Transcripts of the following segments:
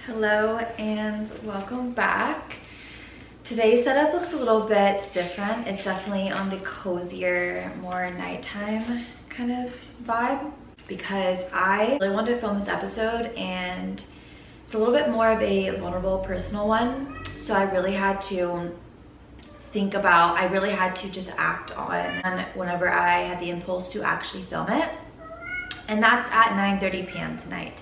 Hello and welcome back. Today's setup looks a little bit different. It's definitely on the cozier, more nighttime kind of vibe because I really wanted to film this episode and it's a little bit more of a vulnerable personal one. So I really had to just act on whenever I had the impulse to actually film it. And that's at 9:30 p.m. tonight.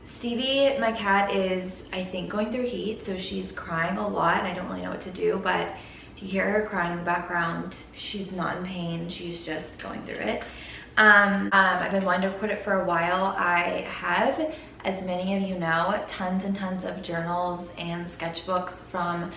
Stevie, my cat, is, I think, going through heat, so she's crying a lot and I don't really know what to do, but if you hear her crying in the background, she's not in pain, she's just going through it. I've been wanting to record it for a while. I have, as many of you know, tons and tons of journals and sketchbooks from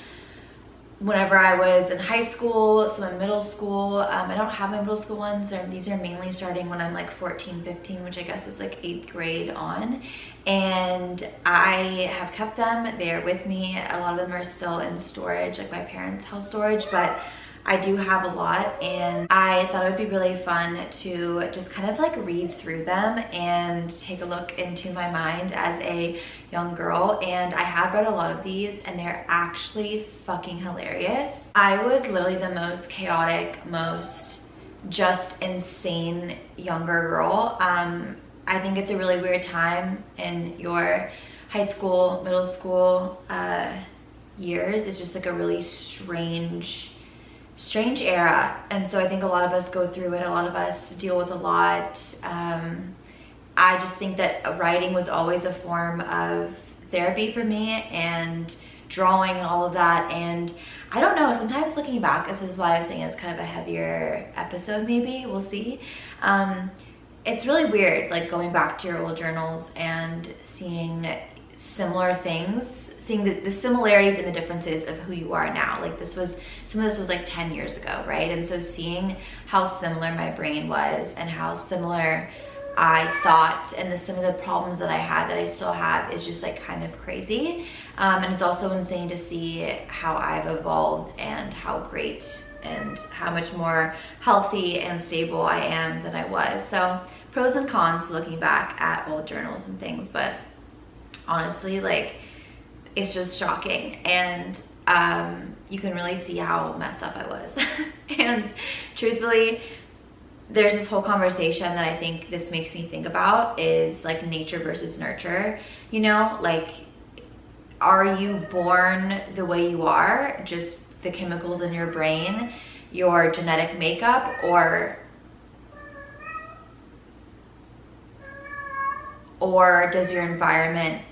whenever I was in high school, some in middle school. I don't have my middle school ones. These are mainly starting when I'm like 14, 15, which I guess is like 8th grade on. And I have kept them. They're with me. A lot of them are still in storage, like my parents' house storage, but I do have a lot, and I thought it would be really fun to just kind of like read through them and take a look into my mind as a young girl. And I have read a lot of these and they're actually fucking hilarious. I was literally the most chaotic, most just insane younger girl. I think it's a really weird time in your high school, middle school years. It's just like a really strange era, and so I think a lot of us go through it. A lot of us deal with a lot. I just think that writing was always a form of therapy for me, and drawing and all of that. And I don't know, sometimes looking back, this is why I was saying it's kind of a heavier episode, maybe, we'll see. It's really weird, like going back to your old journals and seeing similar things, seeing the similarities and the differences of who you are now. Like some of this was like 10 years ago, right? And so seeing how similar my brain was and how similar I thought and some of the problems that I had that I still have is just like kind of crazy. And it's also insane to see how I've evolved and how great and how much more healthy and stable I am than I was. So pros and cons looking back at old journals and things, but honestly, like, it's just shocking. And you can really see how messed up I was. And truthfully, there's this whole conversation that I think this makes me think about is like nature versus nurture. You know, like, are you born the way you are, just the chemicals in your brain, your genetic makeup, or does your environment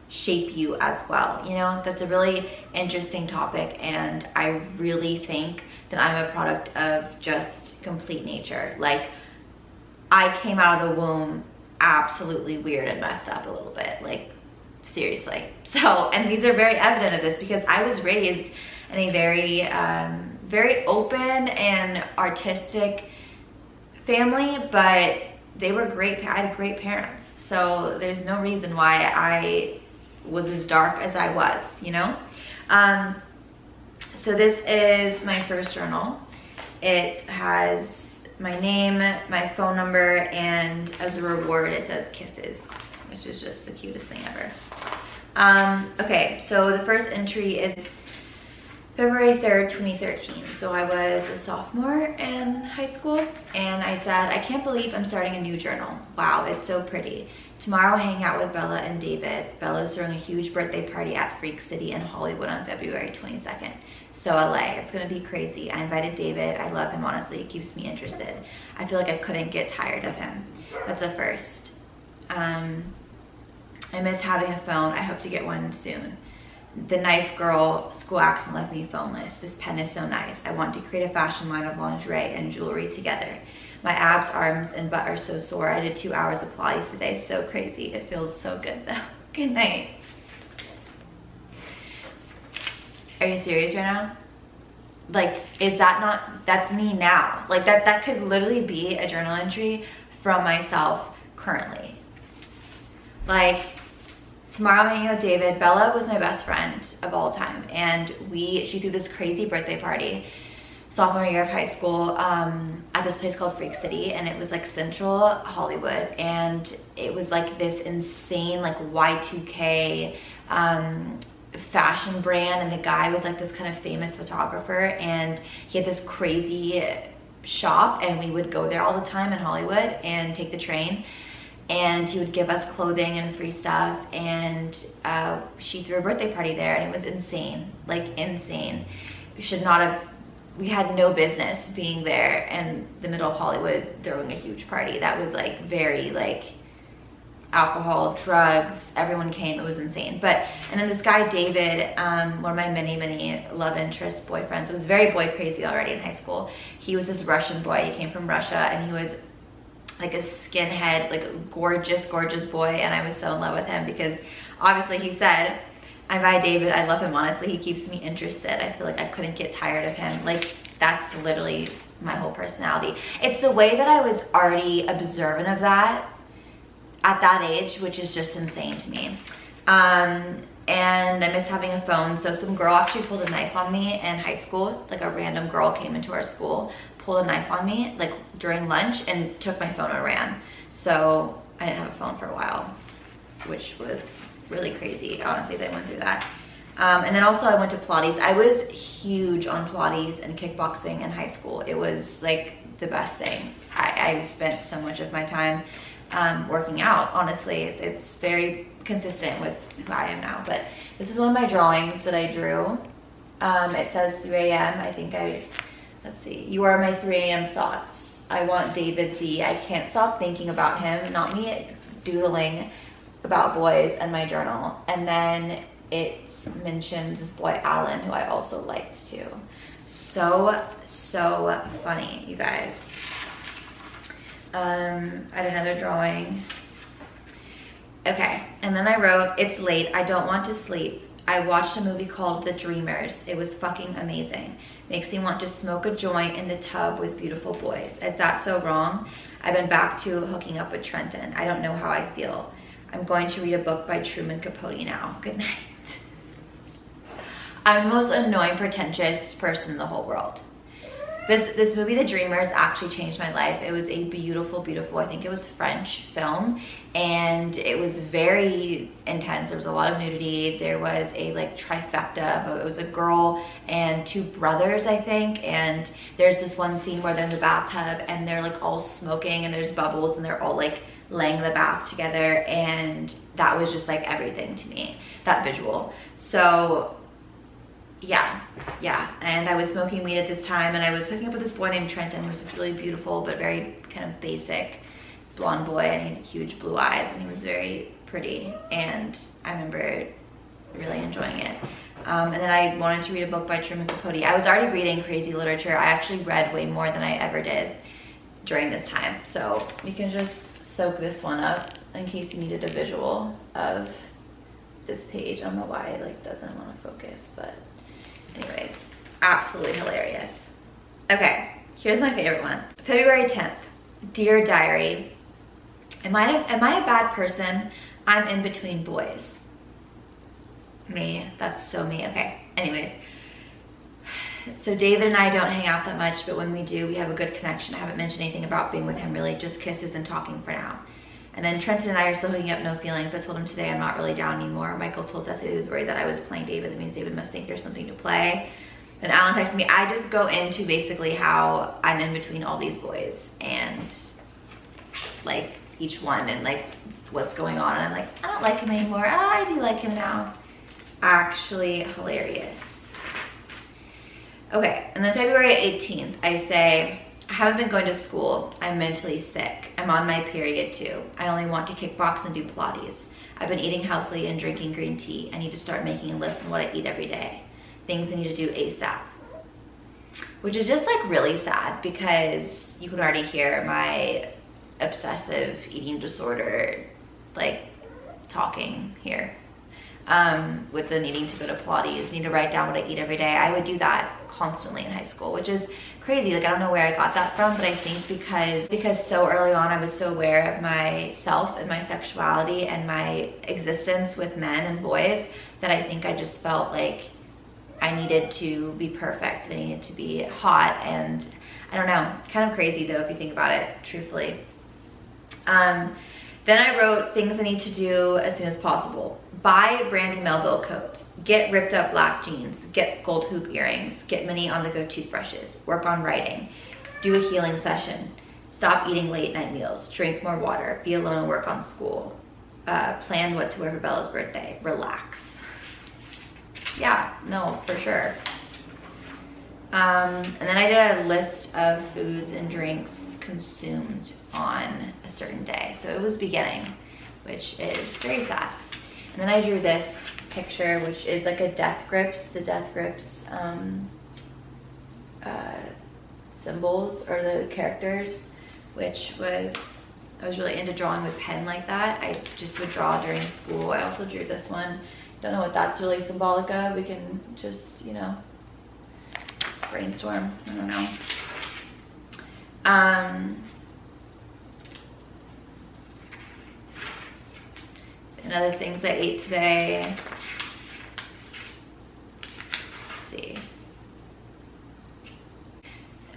shape you as well? You know, that's a really interesting topic, and I really think that I'm a product of just complete nature. Like, I came out of the womb absolutely weird and messed up a little bit, like, seriously. So, and these are very evident of this because I was raised in a very very open and artistic family, but they were great. I had great parents, so there's no reason why I was as dark as I was, you know? So this is my first journal. It has my name, my phone number, and as a reward it says kisses, which is just the cutest thing ever. Okay, so the first entry is February 3rd, 2013. So I was a sophomore in high school, and I said, I can't believe I'm starting a new journal. Wow, it's so pretty. Tomorrow I hang out with Bella and David. Bella's throwing a huge birthday party at Freak City in Hollywood on February 22nd. So LA, it's gonna be crazy. I invited David. I love him, honestly. It keeps me interested. I feel like I couldn't get tired of him. That's a first. I miss having a phone. I hope to get one soon. The knife girl school accident left me phoneless. This pen is so nice. I want to create a fashion line of lingerie and jewelry together. My abs, arms, and butt are so sore. I did 2 hours of Pilates today. So crazy. It feels so good though. Good night. Are you serious right now? Like, is that not, that's me now. Like, that could literally be a journal entry from myself currently. Like, tomorrow I'm hanging out with David. Bella was my best friend of all time, and she threw this crazy birthday party. sophomore year of high school at this place called Freak City, and it was like Central Hollywood, and it was like this insane like Y2K fashion brand, and the guy was like this kind of famous photographer, and he had this crazy shop, and we would go there all the time in Hollywood and take the train, and he would give us clothing and free stuff, and she threw a birthday party there, and it was insane, like insane. We had no business being there in the middle of Hollywood throwing a huge party. That was like very like alcohol, drugs, everyone came, it was insane. And then this guy, David, one of my many love interest boyfriends, I was very boy crazy already in high school. He was this Russian boy, he came from Russia, and he was like a skinhead, like a gorgeous boy, and I was so in love with him because obviously he said, I'm by David, I love him, honestly, he keeps me interested. I feel like I couldn't get tired of him. Like, that's literally my whole personality. It's the way that I was already observant of that at that age, which is just insane to me. And I miss having a phone. So some girl actually pulled a knife on me in high school. Like a random girl came into our school, pulled a knife on me like during lunch, and took my phone and ran. So I didn't have a phone for a while, which was really crazy, honestly, that I went through that. And then also I went to Pilates. I was huge on Pilates and kickboxing in high school. It was like the best thing. I spent so much of my time working out, honestly. It's very consistent with who I am now. But this is one of my drawings that I drew. It says 3 a.m. I think let's see. You are my 3 a.m. thoughts. I want David Z. I can't stop thinking about him. Not me doodling about boys in my journal. And then it mentions this boy Alan, who I also liked too. So funny, you guys. I had another drawing. Okay, and then I wrote, it's late, I don't want to sleep. I watched a movie called The Dreamers. It was fucking amazing. Makes me want to smoke a joint in the tub with beautiful boys. Is that so wrong? I've been back to hooking up with Trenton. I don't know how I feel. I'm going to read a book by Truman Capote now. Good night. I'm the most annoying, pretentious person in the whole world. This movie, The Dreamers, actually changed my life. It was a beautiful, I think it was French film, and it was very intense. There was a lot of nudity. There was a like trifecta, but it was a girl and two brothers, I think, and there's this one scene where they're in the bathtub and they're like all smoking and there's bubbles and they're all like laying in the bath together, and that was just like everything to me, that visual. So yeah, and I was smoking weed at this time, and I was hooking up with this boy named Trenton, who was just really beautiful but very kind of basic blonde boy, and he had huge blue eyes, and he was very pretty, and I remember really enjoying it. And then I wanted to read a book by Truman Capote. I was already reading crazy literature. I actually read way more than I ever did during this time, so we can just soak this one up in case you needed a visual of this page. I don't know why it like doesn't want to focus, but anyways, absolutely hilarious. Okay, here's my favorite one. February 10th, Dear Diary. Am I a bad person? I'm in between boys. Me, that's so me. Okay, anyways. So David and I don't hang out that much, but when we do, we have a good connection. I haven't mentioned anything about being with him, really, just kisses and talking for now. And then Trenton and I are still hooking up, no feelings. I told him today I'm not really down anymore. Michael told us he was worried that I was playing David. That means David must think there's something to play. And Alan texted me. I just go into basically how I'm in between all these boys and like each one and like what's going on. And I'm like, I don't like him anymore. Oh, I do like him now. Actually hilarious. Okay, and then February 18th, I say, I haven't been going to school. I'm mentally sick. I'm on my period too. I only want to kickbox and do Pilates. I've been eating healthily and drinking green tea. I need to start making a list of what I eat every day. Things I need to do ASAP. Which is just like really sad because you can already hear my obsessive eating disorder like talking here. With the needing to go to Pilates, need to write down what I eat every day. I would do that constantly in high school, which is crazy. Like I don't know where I got that from, but I think because so early on I was so aware of myself and my sexuality and my existence with men and boys that I think I just felt like I needed to be perfect. I needed to be hot, and I don't know, kind of crazy though if you think about it, truthfully. Then I wrote things I need to do as soon as possible. Buy Brandy Melville coat, get ripped up black jeans, get gold hoop earrings, get mini on the go toothbrushes, work on writing, do a healing session, stop eating late night meals, drink more water, be alone and work on school, plan what to wear for Bella's birthday, relax. Yeah, no, for sure. And then I did a list of foods and drinks consumed on a certain day. So it was beginning, which is very sad. And then I drew this picture, which is like a death grips, the death grips symbols or the characters, which was, I was really into drawing with pen like that. I just would draw during school. I also drew this one. Don't know what that's really symbolic of. We can just, you know, brainstorm. I don't know. And other things I ate today. Let's see.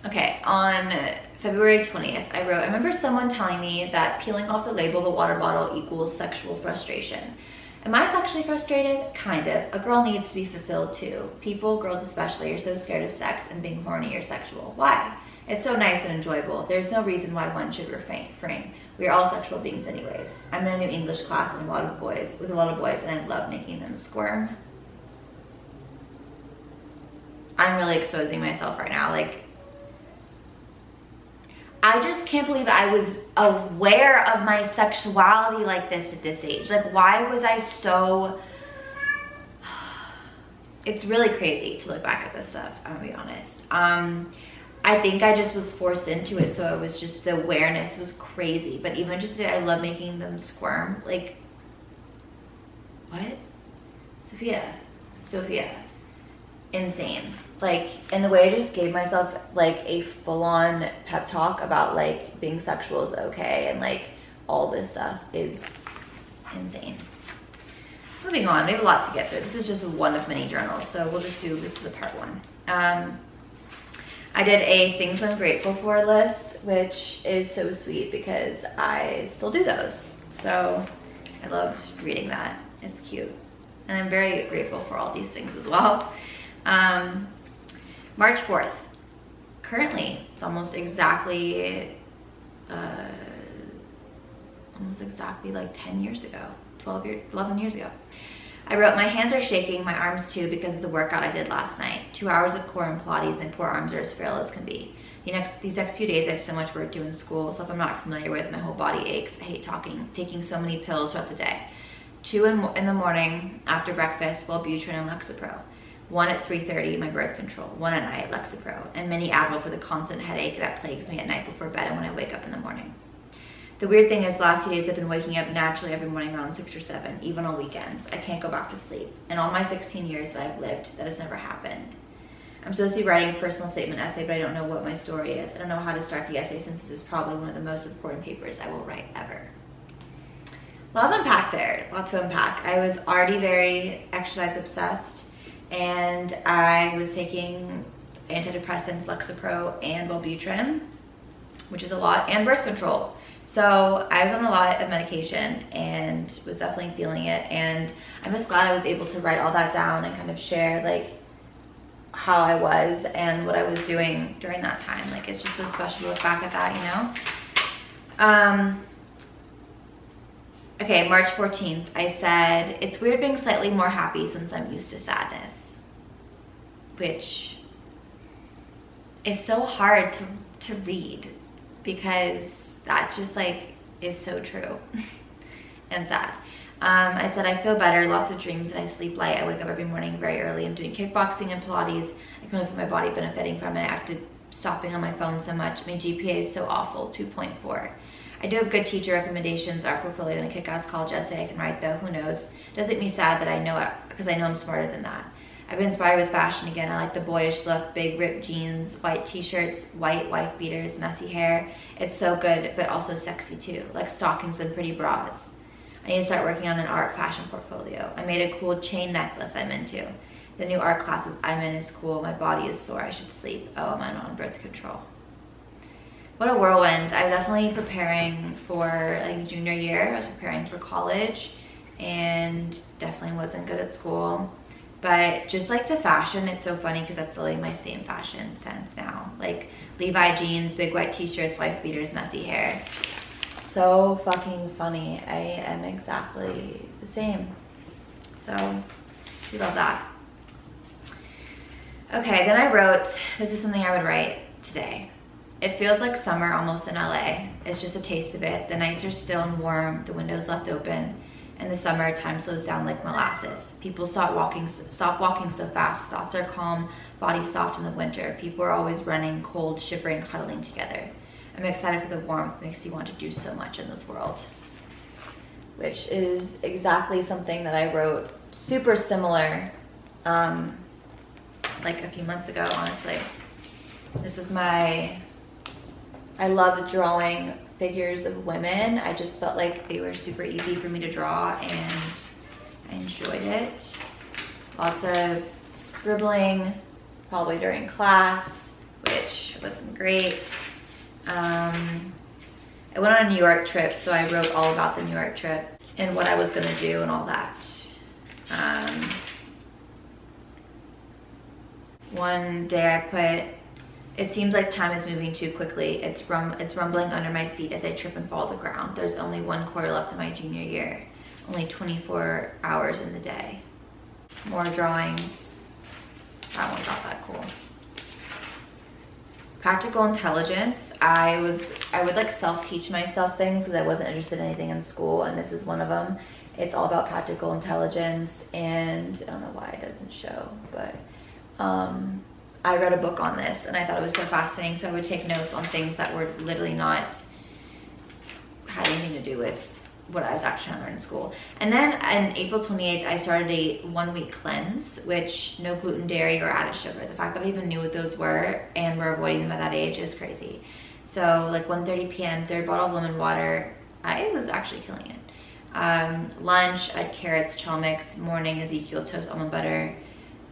Okay, on February 20th, I wrote, I remember someone telling me that peeling off the label of a water bottle equals sexual frustration. Am I sexually frustrated? Kind of. A girl needs to be fulfilled too. People, girls especially, are so scared of sex and being horny or sexual. Why? It's so nice and enjoyable. There's no reason why one should refrain. We are all sexual beings anyways. I'm in a new English class with a lot of boys, and I love making them squirm. I'm really exposing myself right now. Like, I just can't believe I was aware of my sexuality like this at this age. Like, why was I so... It's really crazy to look back at this stuff, I'm gonna be honest. I think I just was forced into it, so it was just, the awareness was crazy. But even just that I love making them squirm. Like, what? Sophia. Insane. Like, and the way I just gave myself like a full-on pep talk about like being sexual is okay and like all this stuff is insane. Moving on, we have a lot to get through. This is just one of many journals, so we'll just do, this is the part one. I did a things I'm grateful for list, which is so sweet because I still do those. So I loved reading that. It's cute. And I'm very grateful for all these things as well. March 4th. Currently, it's almost exactly like 10 years ago, 11 years ago. I wrote, my hands are shaking, my arms too, because of the workout I did last night. 2 hours of core and Pilates, and poor arms are as frail as can be. These next few days I have so much work to do in school, so if I'm not familiar with, my whole body aches. I hate taking so many pills throughout the day. 2 in the morning after breakfast, Wellbutrin and Lexapro. 1 at 3:30, my birth control. 1 at night, Lexapro. And mini Advil for the constant headache that plagues me at night before bed and when I wake up in the morning. The weird thing is, the last few days I've been waking up naturally every morning around 6 or 7, even on weekends. I can't go back to sleep. In all my 16 years that I've lived, that has never happened. I'm supposed to be writing a personal statement essay, but I don't know what my story is. I don't know how to start the essay since this is probably one of the most important papers I will write ever. A lot of unpack there, a lot to unpack. I was already very exercise obsessed, and I was taking antidepressants, Lexapro and Wellbutrin, which is a lot, and birth control. So I was on a lot of medication and was definitely feeling it, and I'm just glad I was able to write all that down and kind of share like how I was and what I was doing during that time. Like, it's just so special to look back at that, you know? Okay, March 14th, I said, it's weird being slightly more happy since I'm used to sadness, which is so hard to read because that just like is so true and sad. I said, I feel better, lots of dreams, and I sleep light. I wake up every morning very early. I'm doing kickboxing and Pilates. I can feel my body benefiting from it after stopping on my phone so much. My GPA is so awful, 2.4. I do have good teacher recommendations, art portfolio, and a kick-ass college essay I can write, though. Who knows? Does it make me sad that I know it, because I know I'm smarter than that. I've been inspired with fashion again. I like the boyish look, big ripped jeans, white t-shirts, white wife beaters, messy hair. It's so good, but also sexy too, like stockings and pretty bras. I need to start working on an art fashion portfolio. I made a cool chain necklace I'm into. The new art classes I'm in is cool. My body is sore. I should sleep. Oh, I'm on birth control. What a whirlwind. I was definitely preparing for like junior year. I was preparing for college and definitely wasn't good at school. But just like the fashion, it's so funny because that's literally my same fashion sense now. Like Levi jeans, big white t-shirts, wife beaters, messy hair. So fucking funny. I am exactly the same. So we love that. Okay, then I wrote, this is something I would write today. It feels like summer almost in LA. It's just a taste of it. The nights are still and warm, the windows left open. In the summer, time slows down like molasses. People stop walking so fast. Thoughts are calm, bodies soft in the winter. People are always running, cold, shivering, cuddling together. I'm excited for the warmth. It makes you want to do so much in this world. Which is exactly something that I wrote super similar like a few months ago, honestly. This is I love drawing figures of women. I just felt like they were super easy for me to draw and I enjoyed it. Lots of scribbling, probably during class, which wasn't great. I went on a New York trip, so I wrote all about the New York trip and what I was gonna do and all that. One day I put, it seems like time is moving too quickly. It's rumbling under my feet as I trip and fall to the ground. There's only 1 quarter left of my junior year. Only 24 hours in the day. More drawings. That one's not that cool. Practical intelligence. I would like self-teach myself things because I wasn't interested in anything in school, and this is one of them. It's all about practical intelligence, and I don't know why it doesn't show, but I read a book on this and I thought it was so fascinating, so I would take notes on things that were literally not had anything to do with what I was actually learning in school. And then on April 28th, I started a 1-week cleanse, which no gluten, dairy, or added sugar. The fact that I even knew what those were and were avoiding them at that age is crazy. So like 1:30 p.m., 3rd bottle of lemon water. I was actually killing it. Lunch, I had carrots, chow mix. Morning, Ezekiel toast, almond butter,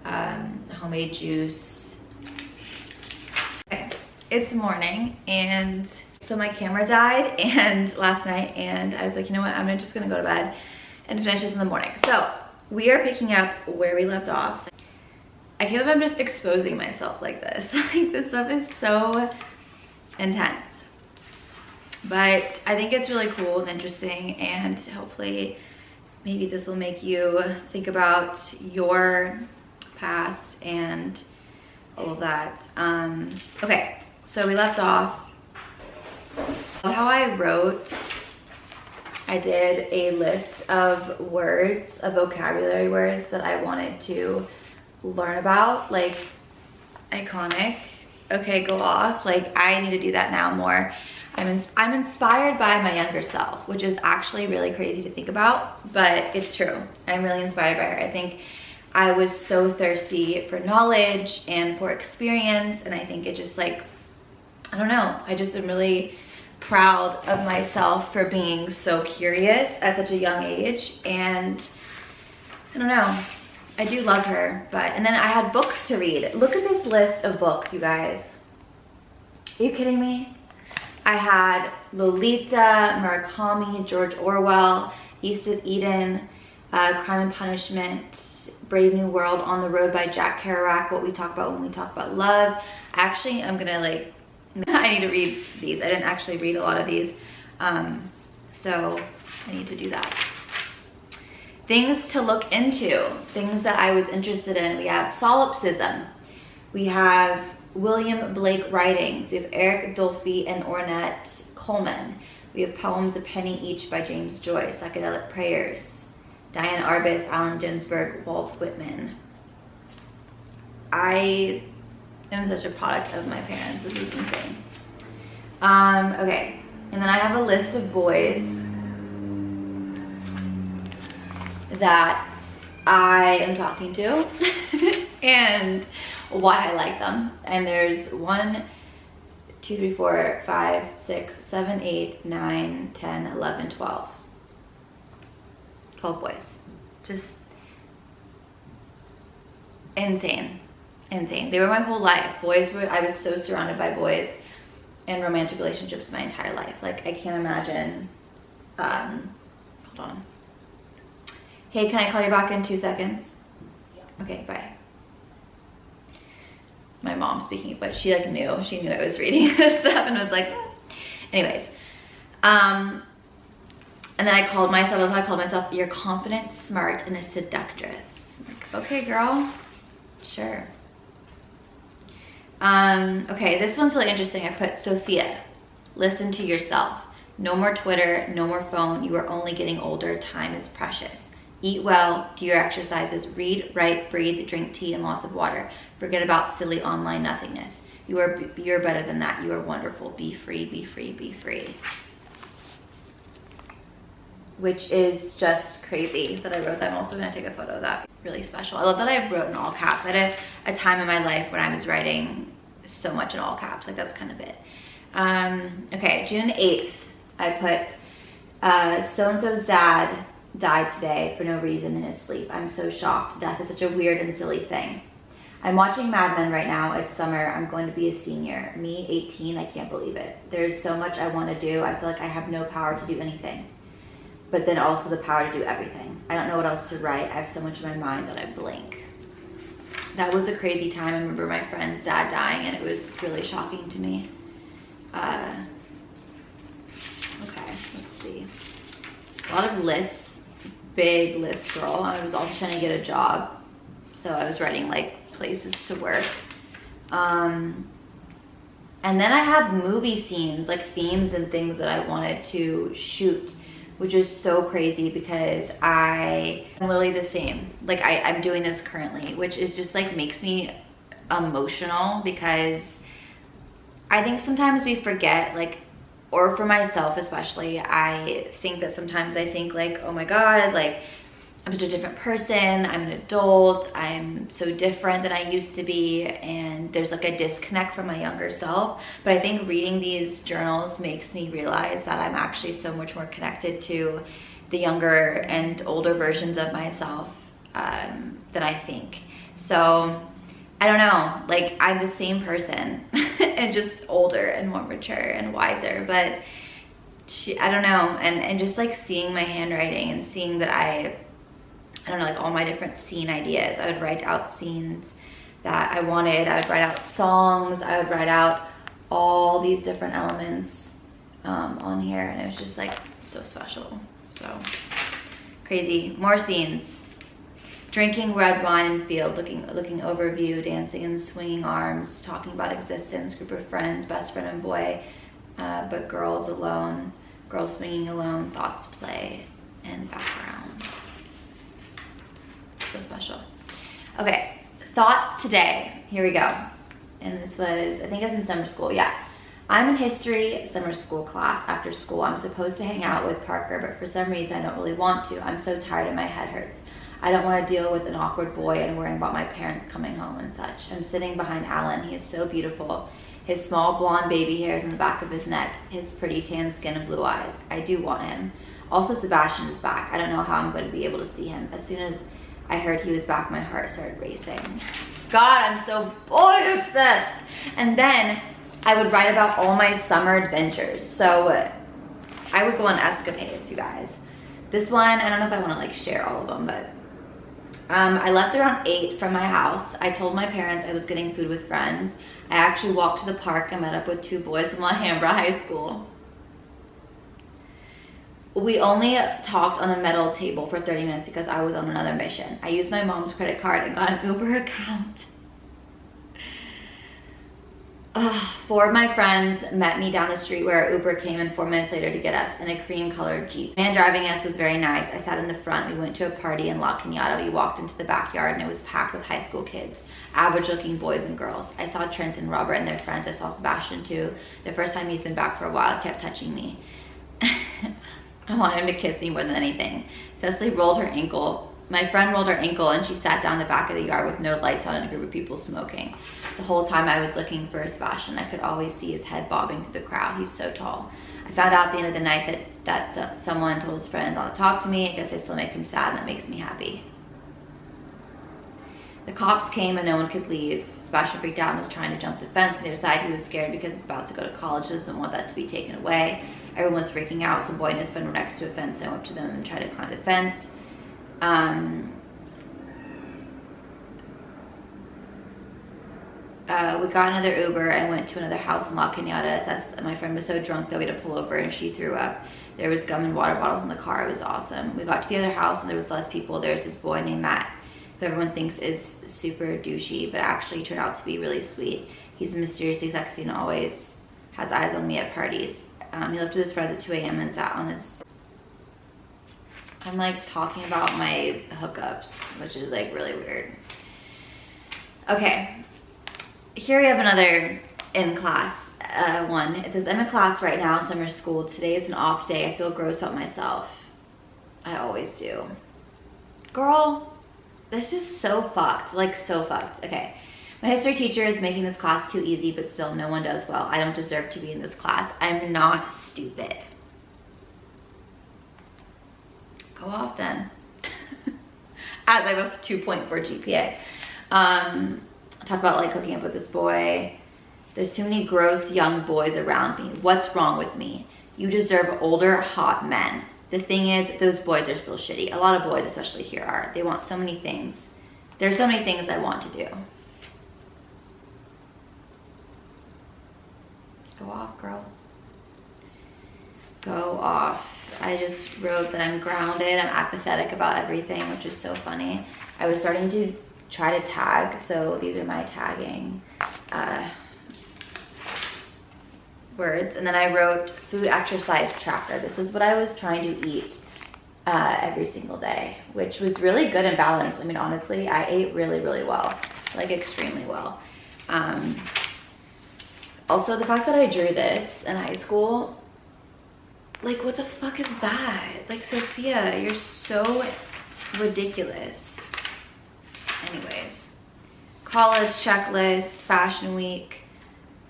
homemade juice. Okay, it's morning, and so my camera died and last night, and I was like, you know what, I'm just gonna go to bed and finish this in the morning. So we are picking up where we left off. I feel like I'm just exposing myself like this. Like this stuff is so intense, but I think it's really cool and interesting, and hopefully maybe this will make you think about your past and all of that. Okay, so we left off how I wrote. I did a list of words, of vocabulary words that I wanted to learn about, like iconic. Okay, go off. Like I need to do that now more. I'm inspired by my younger self, which is actually really crazy to think about, but it's true. I'm really inspired by her. I think I was so thirsty for knowledge and for experience, and I think it just like, I don't know, I just am really proud of myself for being so curious at such a young age, and I don't know, I do love her. But, and then I had books to read. Look at this list of books, you guys. Are you kidding me? I had Lolita, Murakami, George Orwell, East of Eden, Crime and Punishment, Brave New World, On the Road by Jack Kerouac, What We Talk About When We Talk About Love. Actually, I'm gonna like, I need to read these. I didn't actually read a lot of these, so I need to do that. Things to look into, things that I was interested in. We have solipsism. We have William Blake writings. We have Eric Dolphy and Ornette Coleman. We have poems a penny each by James Joyce, Psychedelic Prayers, Diane Arbus, Allen Ginsberg, Walt Whitman. I am such a product of my parents. This is insane. Okay, and then I have a list of boys that I am talking to and why I like them. And there's 1, 2, 3, 4, 5, 6, 7, 8, 9, 10, 11, 12. 12 boys. Just insane, insane. They were my whole life. I was so surrounded by boys in romantic relationships my entire life. Like, I can't imagine. Hold on. Hey, can I call you back in 2 seconds? Okay, bye. My mom speaking, but she like knew I was reading this stuff and was like, eh. Anyways. And then I called myself, you're confident, smart, and a seductress. Like, okay, girl, sure. Okay, this one's really interesting. I put, Sophia, listen to yourself. No more Twitter, no more phone. You are only getting older. Time is precious. Eat well, do your exercises, read, write, breathe, drink tea, and lots of water. Forget about silly online nothingness. You're better than that. You are wonderful. Be free, be free, be free. Which is just crazy that I wrote that. I'm also gonna take a photo of that. Really special. I love that I wrote in all caps. I had a time in my life when I was writing so much in all caps. Like, that's kind of it. Okay, June 8th, I put, so-and-so's dad died today for no reason in his sleep. I'm so shocked. Death is such a weird and silly thing. I'm watching Mad Men right now. It's summer. I'm going to be a senior. Me, 18, I can't believe it. There's so much I want to do. I feel like I have no power to do anything, but then also the power to do everything. I don't know what else to write. I have so much in my mind that I blank. That was a crazy time. I remember my friend's dad dying, and it was really shocking to me. Okay, let's see. A lot of lists. Big list girl. I was also trying to get a job, so I was writing like places to work. And then I have movie scenes, like themes and things that I wanted to shoot, which is so crazy because I'm literally the same. Like, I'm doing this currently, which is just like makes me emotional, because I think sometimes we forget, like, or for myself especially, I think that sometimes I think like, oh my God, like, I'm such a different person, I'm an adult, I'm so different than I used to be, and there's like a disconnect from my younger self. But I think reading these journals makes me realize that I'm actually so much more connected to the younger and older versions of myself than I think. So I don't know, like, I'm the same person and just older and more mature and wiser, but I don't know. And just like seeing my handwriting and seeing that I don't know, like all my different scene ideas. I would write out scenes that I wanted. I would write out songs. I would write out all these different elements on here, and it was just like so special. So crazy. More scenes. Drinking red wine in field, looking over view, dancing and swinging arms, talking about existence, group of friends, best friend and boy, but girls alone, girls swinging alone, thoughts play, and background. So special. Okay, thoughts today. Here we go. And this was, I think I was in summer school, yeah. I'm in history summer school class after school. I'm supposed to hang out with Parker, but for some reason I don't really want to. I'm so tired and my head hurts. I don't want to deal with an awkward boy and worrying about my parents coming home and such. I'm sitting behind Alan. He is so beautiful. His small blonde baby hairs in the back of his neck, his pretty tan skin and blue eyes. I do want him. Also, Sebastian is back. I don't know how I'm going to be able to see him. As soon as I heard he was back, my heart started racing. God, I'm so boy obsessed. And then I would write about all my summer adventures. So I would go on escapades, you guys. This one, I don't know if I want to like share all of them, but I left around 8 from my house. I told my parents I was getting food with friends. I actually walked to the park and met up with 2 boys from Alhambra High School. We only talked on a metal table for 30 minutes because I was on another mission. I used my mom's credit card and got an Uber account. 4 of my friends met me down the street where our Uber came in 4 minutes later to get us in a cream colored Jeep. The man driving us was very nice. I sat in the front. We went to a party in La Cañada. We walked into the backyard and it was packed with high school kids, average looking boys and girls. I saw Trent and Robert and their friends. I saw Sebastian too. The first time he's been back for a while, he kept touching me. I wanted him to kiss me more than anything. Cecily rolled her ankle. My friend rolled her ankle and she sat down the back of the yard with no lights on and a group of people smoking. The whole time I was looking for Sebastian, I could always see his head bobbing through the crowd. He's so tall. I found out at the end of the night that someone told his friend not to talk to me. I guess I still make him sad and that makes me happy. The cops came and no one could leave. Sebastian freaked out and was trying to jump the fence. On the other side, he was scared because he's about to go to college, doesn't want that to be taken away. Everyone was freaking out. Some boy and his friend were next to a fence, and I went up to them and tried to climb the fence. We got another Uber. I went to another house in La Cañada. My friend was so drunk that we had to pull over and she threw up. There was gum and water bottles in the car. It was awesome. We got to the other house and there was less people. There was this boy named Matt, who everyone thinks is super douchey, but actually turned out to be really sweet. He's mysteriously sexy and always has eyes on me at parties. He left with his friends at 2 a.m. and sat on his... I'm like talking about my hookups, which is like really weird. Okay. Here we have another in class one. It says, I'm in class right now, summer school. Today is an off day. I feel gross about myself. I always do. Girl, this is so fucked. Like so fucked. Okay. My history teacher is making this class too easy, but still no one does well. I don't deserve to be in this class. I'm not stupid. Go off then. As I have a 2.4 GPA. Talk about like hooking up with this boy. There's too many gross young boys around me. What's wrong with me? You deserve older, hot men. The thing is, those boys are still shitty. A lot of boys, especially here, are. They want so many things. There's so many things I want to do. Go off, girl. Go off. I just wrote that I'm grounded. I'm apathetic about everything, which is so funny. I was starting to try to tag, so these are my tagging words. And then I wrote food exercise tracker. This is what I was trying to eat every single day, which was really good and balanced. I mean, honestly, I ate really, really well, like extremely well. Also, the fact that I drew this in high school, like, what the fuck is that? Like, Sophia, you're so ridiculous. Anyways, college checklist, fashion week.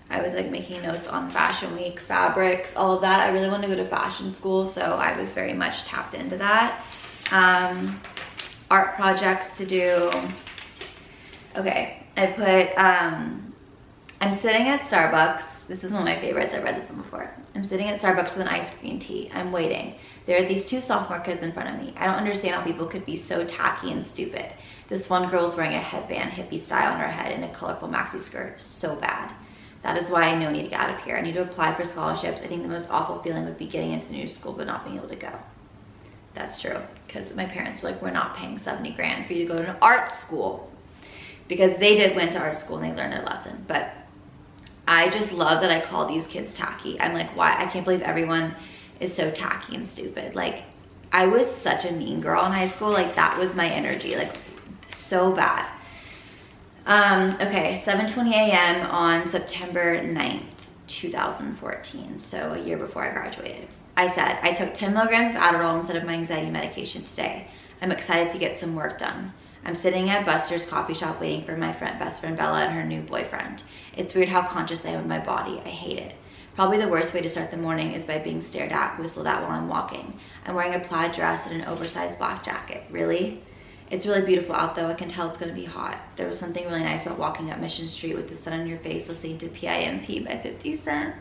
I was like making notes on fashion week, fabrics, all of that. I really wanted to go to fashion school, so I was very much tapped into that. Art projects to do. Okay, I put, I'm sitting at Starbucks. This is one of my favorites. I've read this one before. I'm sitting at Starbucks with an iced green tea. I'm waiting. There are these two sophomore kids in front of me. I don't understand how people could be so tacky and stupid. This one girl's wearing a headband, hippie style, on her head and a colorful maxi skirt. So bad. That is why I know I need to get out of here. I need to apply for scholarships. I think the most awful feeling would be getting into new school but not being able to go. That's true, because my parents were like, we're not paying 70 grand for you to go to an art school. Because they went to art school and they learned their lesson. But I just love that I call these kids tacky. I'm like, why? I can't believe everyone is so tacky and stupid. Like, I was such a mean girl in high school. Like, that was my energy. Like, so bad. Okay, 7:20 a.m. on September 9th, 2014. So a year before I graduated. I said, I took 10 milligrams of Adderall instead of my anxiety medication today. I'm excited to get some work done. I'm sitting at Buster's coffee shop waiting for my best friend Bella and her new boyfriend. It's weird how conscious I am of my body. I hate it. Probably the worst way to start the morning is by being stared at, whistled at while I'm walking. I'm wearing a plaid dress and an oversized black jacket. Really? It's really beautiful out though. I can tell it's gonna be hot. There was something really nice about walking up Mission Street with the sun on your face listening to PIMP by 50 Cent.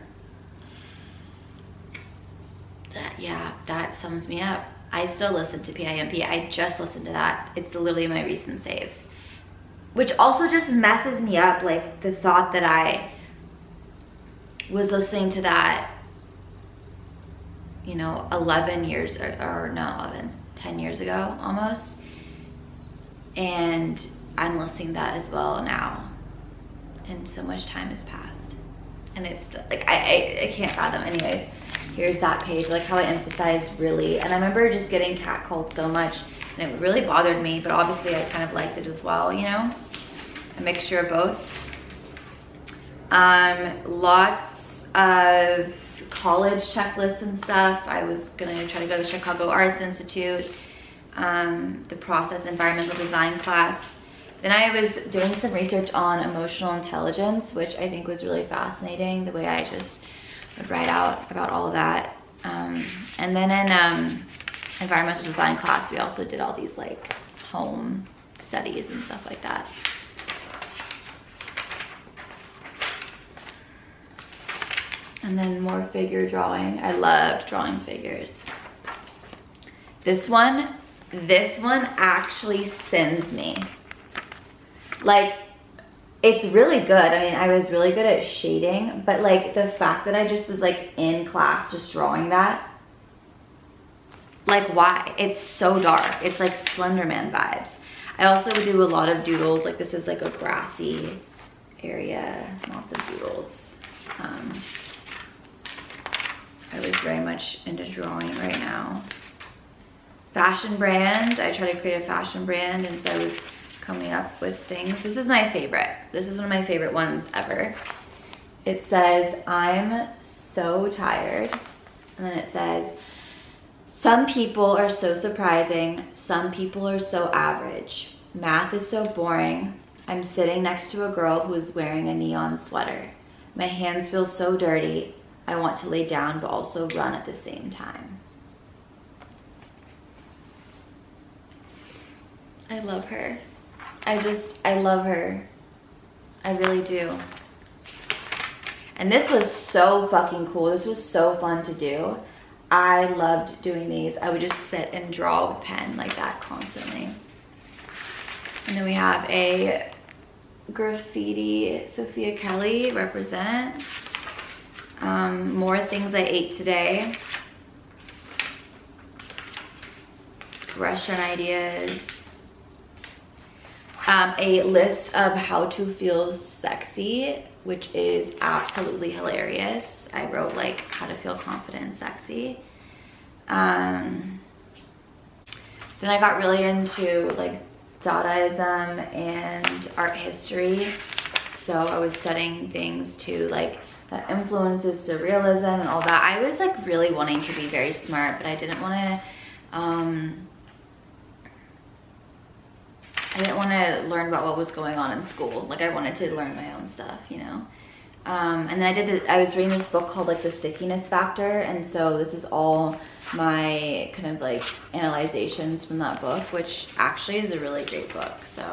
That sums me up. I still listen to PIMP. I just listened to that. It's literally my recent saves. Which also just messes me up, like the thought that I was listening to that, you know, 11 years, or no, 11, 10 years ago almost. And I'm listening to that as well now. And so much time has passed. And it's like, I can't fathom. Anyways, here's that page, like how I emphasized really. And I remember just getting catcalled so much and it really bothered me, but obviously I kind of liked it as well, you know? A mixture of both. Lots of college checklists and stuff. I was gonna try to go to the Chicago Arts Institute, the process environmental design class. Then I was doing some research on emotional intelligence, which I think was really fascinating, the way I just would write out about all of that. And then in environmental design class, we also did all these like home studies and stuff like that. And then more figure drawing. I loved drawing figures. This one actually sends me. Like, it's really good. I mean, I was really good at shading, but like the fact that I just was like in class just drawing that, like why? It's so dark. It's like Slenderman vibes. I also would do a lot of doodles. Like this is like a grassy area, lots of doodles. I was very much into drawing right now. Fashion brand, I try to create a fashion brand, and so I was coming up with things. This is my favorite. This is one of my favorite ones ever. It says, I'm so tired. And then it says, some people are so surprising. Some people are so average. Math is so boring. I'm sitting next to a girl who is wearing a neon sweater. My hands feel so dirty. I want to lay down but also run at the same time. I love her. I love her. I really do. And this was so fucking cool. This was so fun to do. I loved doing these. I would just sit and draw with a pen like that constantly. And then we have a graffiti Sophia Kelly represent. More things I ate today. Restaurant ideas. A list of how to feel sexy, which is absolutely hilarious. I wrote like how to feel confident and sexy. Then I got really into like Dadaism and art history. So I was studying things too, like that influences surrealism and all that. I was like really wanting to be very smart, but I didn't want to learn about what was going on in school. Like I wanted to learn my own stuff, you know? And then I was reading this book called like The Stickiness Factor. And so this is all my kind of like analyzations from that book, which actually is a really great book. So,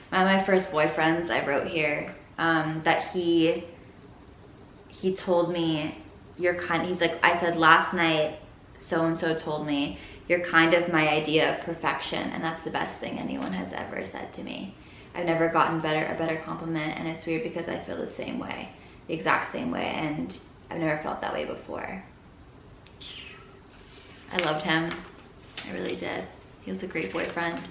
one of my first boyfriends, I wrote here, that he told me, he's like, I said last night, so-and-so told me, you're kind of my idea of perfection, and that's the best thing anyone has ever said to me. I've never gotten a better compliment, and it's weird because I feel the same way, the exact same way, and I've never felt that way before. I loved him, I really did. He was a great boyfriend.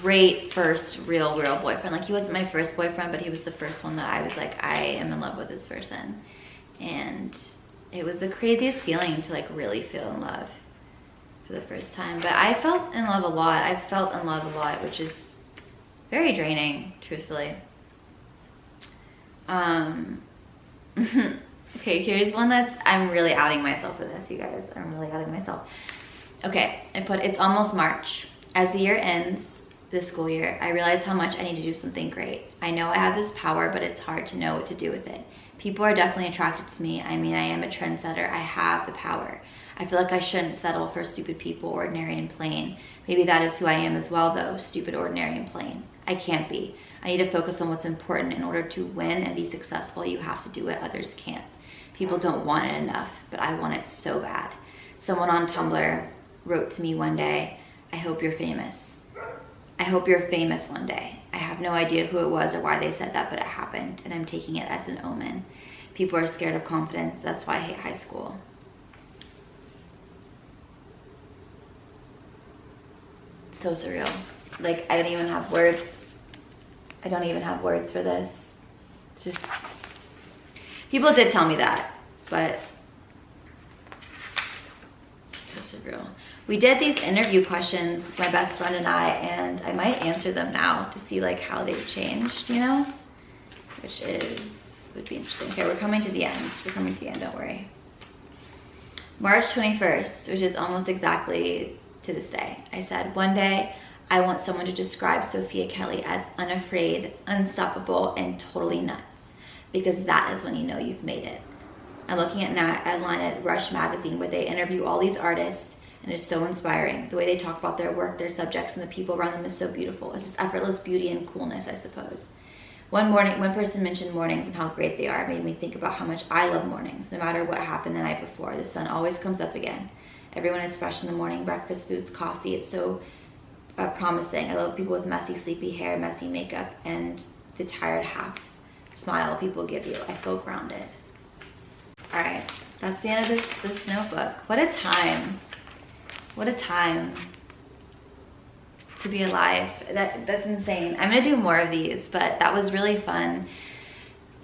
Great first real boyfriend. Like he wasn't my first boyfriend, but he was the first one that I was like, I am in love with this person. And it was the craziest feeling to like really feel in love for the first time. But I felt in love a lot. I've felt in love a lot, which is very draining, truthfully. Okay, here's one I'm really outing myself with this, you guys. I'm really outing myself. Okay, I put, it's almost March. As the year ends, this school year, I realize how much I need to do something great. I know I have this power, but it's hard to know what to do with it. People are definitely attracted to me. I mean, I am a trendsetter. I have the power. I feel like I shouldn't settle for stupid people, ordinary and plain. Maybe that is who I am as well, though, stupid, ordinary, and plain. I can't be. I need to focus on what's important. In order to win and be successful, you have to do what others can't. People don't want it enough, but I want it so bad. Someone on Tumblr wrote to me one day, I hope you're famous. I hope you're famous one day. I have no idea who it was or why they said that, but it happened, and I'm taking it as an omen. People are scared of confidence. That's why I hate high school. So surreal. Like, I don't even have words. I don't even have words for this. Just, people did tell me that, but so surreal. We did these interview questions, my best friend and I might answer them now to see like how they've changed, you know, would be interesting. Okay, we're coming to the end. Don't worry. March 21st, which is almost exactly to this day. I said, one day I want someone to describe Sophia Kelly as unafraid, unstoppable, and totally nuts. because that is when you know you've made it. I'm looking at a line at Rush magazine where they interview all these artists, and it's so inspiring. The way they talk about their work, their subjects, and the people around them is so beautiful. It's just effortless beauty and coolness, I suppose. One person mentioned mornings and how great they are. It made me think about how much I love mornings. No matter what happened the night before, the sun always comes up again. Everyone is fresh in the morning, breakfast, foods, coffee. It's so promising. I love people with messy, sleepy hair, messy makeup, and the tired half smile people give you. I feel grounded. All right, that's the end of this notebook. What a time. What a time to be alive. That's insane. I'm gonna do more of these, but that was really fun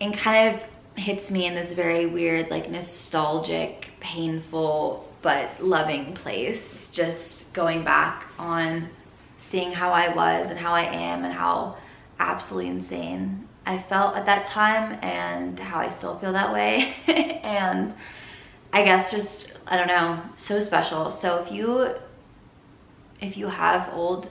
and kind of hits me in this very weird, like nostalgic, painful, but loving place. Just going back on seeing how I was and how I am and how absolutely insane I felt at that time and how I still feel that way. And I guess just, I don't know, so special. So if you have old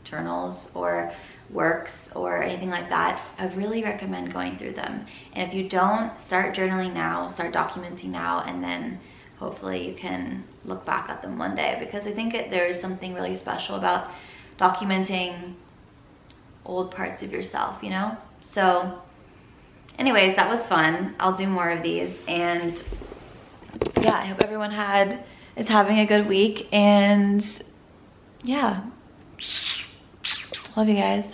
journals or works or anything like that, I really recommend going through them. And if you don't, start journaling now, start documenting now, and then hopefully you can look back at them one day, because I think there's something really special about documenting old parts of yourself, you know? So anyways, that was fun. I'll do more of these, and yeah, I hope everyone is having a good week, and yeah, love you guys.